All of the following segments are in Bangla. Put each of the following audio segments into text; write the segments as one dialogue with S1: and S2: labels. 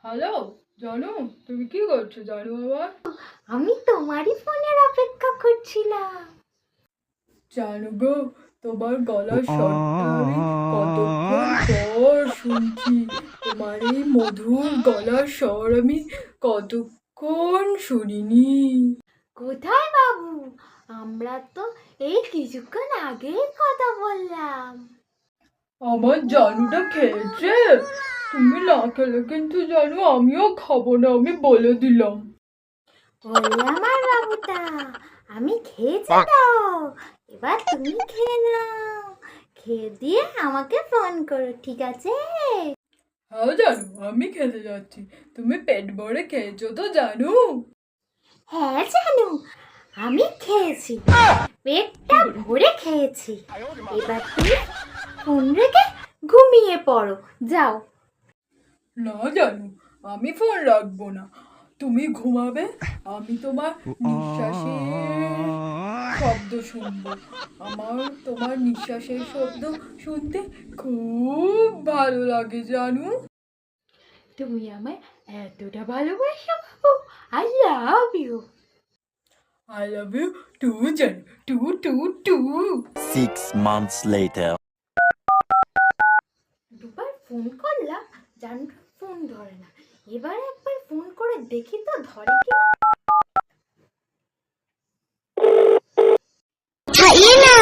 S1: হ্যালো, জানু তুমি কি করছো জানু আমার?
S2: আমি তোমারই ফোনের অপেক্ষা করছিলাম।
S1: জানু গো, তোমার গলার স্বরটা আমি কতক্ষণ পর শুনছি। তোমার এই মধুর গলার স্বর আমি কতক্ষণ শুনিনি।
S2: কোথায় বাবু? আমরা তো এই কিছুক্ষণ আগেই কথা বললাম।
S1: আমার জানুটা খেয়েছে? তুমি না খেলে কিন্তু জানু আমিও খাবো না, আমি বলে দিলাম।
S2: ওরে আমার বাবুটা, আমি খেয়েছি তো, এবার তুমি খেয়ে নাও। খেয়ে দিয়ে আমাকে ফোন করো, ঠিক আছে?
S1: হ্যাঁ জানু, আমি খেতে যাচ্ছি। তুমি পেট ভরে খেয়েছো তো জানু?
S2: হ্যাঁ জানু, আমি খেয়েছি, পেটটা ভরে খেয়েছি। এবার তুমি ফোন রেখে ঘুমিয়ে পড়ো, যাও।
S1: না জানু, আমি ফোন রাখবো না। তুমি ঘুমাবে, আমি তোমার নিঃশ্বাসের শব্দ শুনবো। আমার তোমার নিঃশ্বাসের শব্দ শুনতে খুব ভালো লাগে জানু।
S2: তুমি আমায় এতটা ভালোবাসো? Oh, I love you.
S1: I love you too জানু, too too too.
S3: 6 months later.
S2: দুবার ফোন করলাম, জানুটা ফোন ধরে না। এবার একবার ফোন করে দেখি তো ধরে কি না।
S4: उठाइए ना,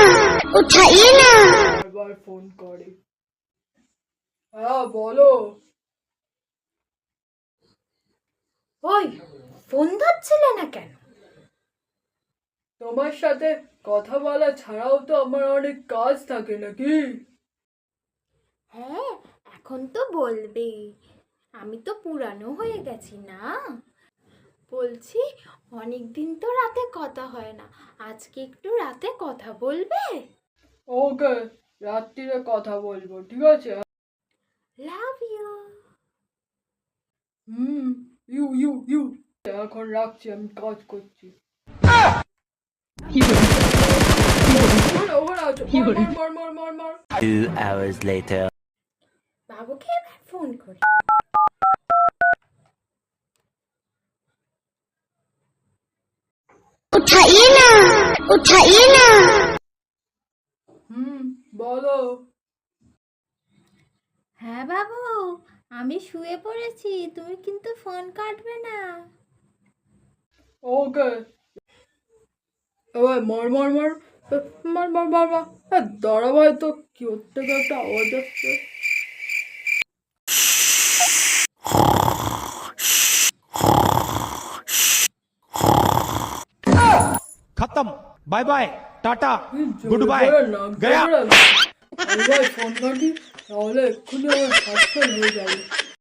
S4: उठाइए ना।
S1: আবার ফোন করে। হ্যাঁ বলো।
S2: ওই, ফোন ধরছিলে না কেন?
S1: তোমার সাথে কথা বলা ছাড়াও তো আমার অনেক কাজ থাকে নাকি?
S2: হ্যাঁ, এখন তো বলবে, আমি তো পুরানো হয়ে গেছি না। বলছি, অনেক দিন তো রাতে কথা হয় না, আজকে একটু রাতে কথা বলবে?
S1: ওকে, রাত্রিরে কথা বলবো, ঠিক আছে?
S2: Love you.
S1: হুম, ইউ ইউ ইউ। এখন রাখছি, আমি কাজ করছি। ওখানে আছো, মার মার মার মার মার।
S3: 2 hours later.
S2: বাবুকে এবার ফোন করি।
S4: उठाइए ना, उठाइए ना।
S1: হুম, বলো।
S2: হ্যাঁ বাবু, আমি শুয়ে পড়েছি, তুমি কিন্তু ফোন কাটবে না।
S1: ওকে, এবার মার মার মার মার মার মার মার। দাঁড়া ভাই, তো কি হচ্ছে, একটা আওয়াজ আসছে।
S5: खत्म। बाय बाय, टाटा, गुड
S1: জোরে
S5: बाय,
S1: জোরে নাক
S5: गया।
S1: ডাকবে। আমি ভাই ফোন কাটি, তাহলে এক্ষুনি আমার হাতটা হয়ে যাবে।